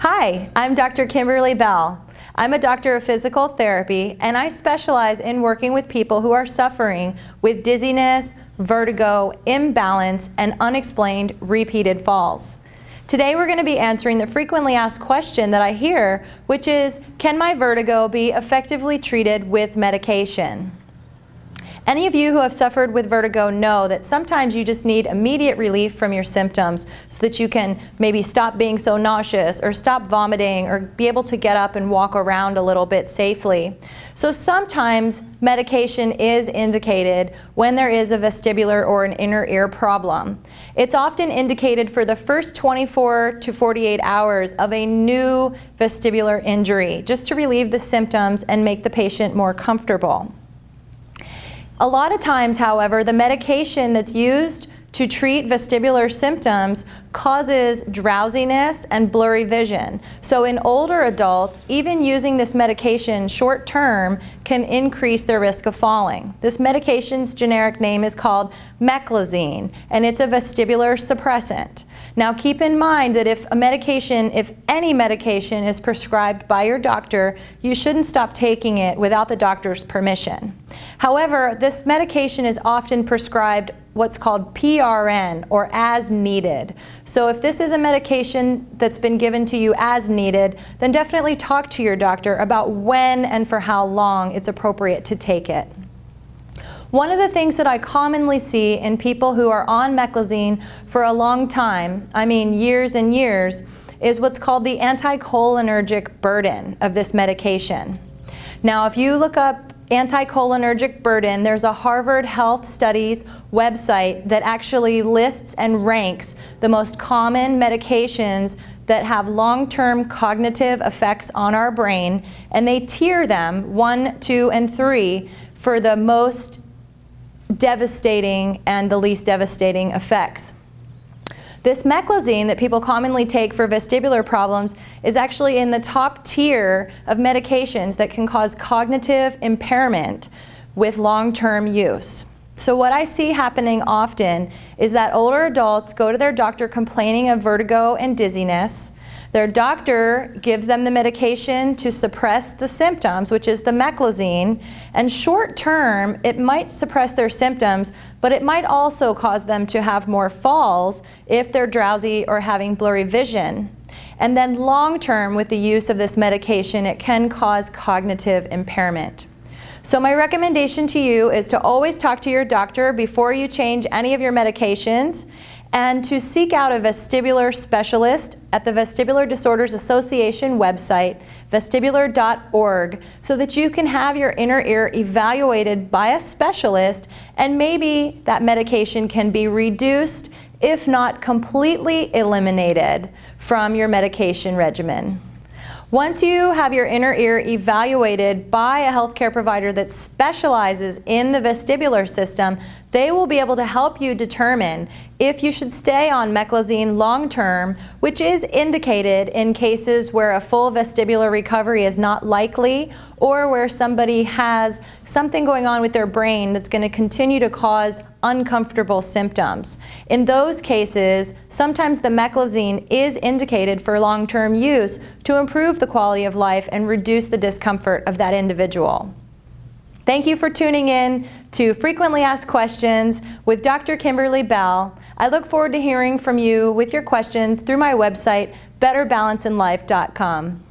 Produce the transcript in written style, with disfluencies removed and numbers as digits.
Hi, I'm Dr. Kimberley Bell. I'm a doctor of physical therapy, and I specialize in working with people who are suffering with dizziness, vertigo, imbalance, and unexplained repeated falls. Today we're going to be answering the frequently asked question that I hear, which is, can my vertigo be effectively treated with medication? Any of you who have suffered with vertigo know that sometimes you just need immediate relief from your symptoms so that you can maybe stop being so nauseous or stop vomiting or be able to get up and walk around a little bit safely. So sometimes medication is indicated when there is a vestibular or an inner ear problem. It's often indicated for the first 24 to 48 hours of a new vestibular injury, just to relieve the symptoms and make the patient more comfortable. A lot of times, however, the medication that's used to treat vestibular symptoms causes drowsiness and blurry vision. So in older adults, even using this medication short term can increase their risk of falling. This medication's generic name is called Meclizine, and it's a vestibular suppressant. Now keep in mind that if any medication is prescribed by your doctor, you shouldn't stop taking it without the doctor's permission. However, this medication is often prescribed what's called PRN, or as needed. So if this is a medication that's been given to you as needed, then definitely talk to your doctor about when and for how long it's appropriate to take it. One of the things that I commonly see in people who are on Meclizine for a long time, I mean years and years, is what's called the anticholinergic burden of this medication. Now, if you look up anticholinergic burden, there's a Harvard Health Studies website that actually lists and ranks the most common medications that have long-term cognitive effects on our brain, and they tier them 1, 2, and 3 for the most devastating and the least devastating effects. This Meclizine that people commonly take for vestibular problems is actually in the top tier of medications that can cause cognitive impairment with long-term use. So what I see happening often is that older adults go to their doctor complaining of vertigo and dizziness. Their doctor gives them the medication to suppress the symptoms, which is the Meclizine, and short term it might suppress their symptoms, but it might also cause them to have more falls if they're drowsy or having blurry vision. And then long term, with the use of this medication, it can cause cognitive impairment. So my recommendation to you is to always talk to your doctor before you change any of your medications, and to seek out a vestibular specialist at the Vestibular Disorders Association website, vestibular.org, so that you can have your inner ear evaluated by a specialist, and maybe that medication can be reduced, if not completely eliminated, from your medication regimen. Once you have your inner ear evaluated by a healthcare provider that specializes in the vestibular system, they will be able to help you determine if you should stay on Meclizine long-term, which is indicated in cases where a full vestibular recovery is not likely, or where somebody has something going on with their brain that's going to continue to cause uncomfortable symptoms. In those cases, sometimes the Meclizine is indicated for long-term use to improve the quality of life and reduce the discomfort of that individual. Thank you for tuning in to Frequently Asked Questions with Dr. Kimberley Bell. I look forward to hearing from you with your questions through my website, betterbalanceinlife.com.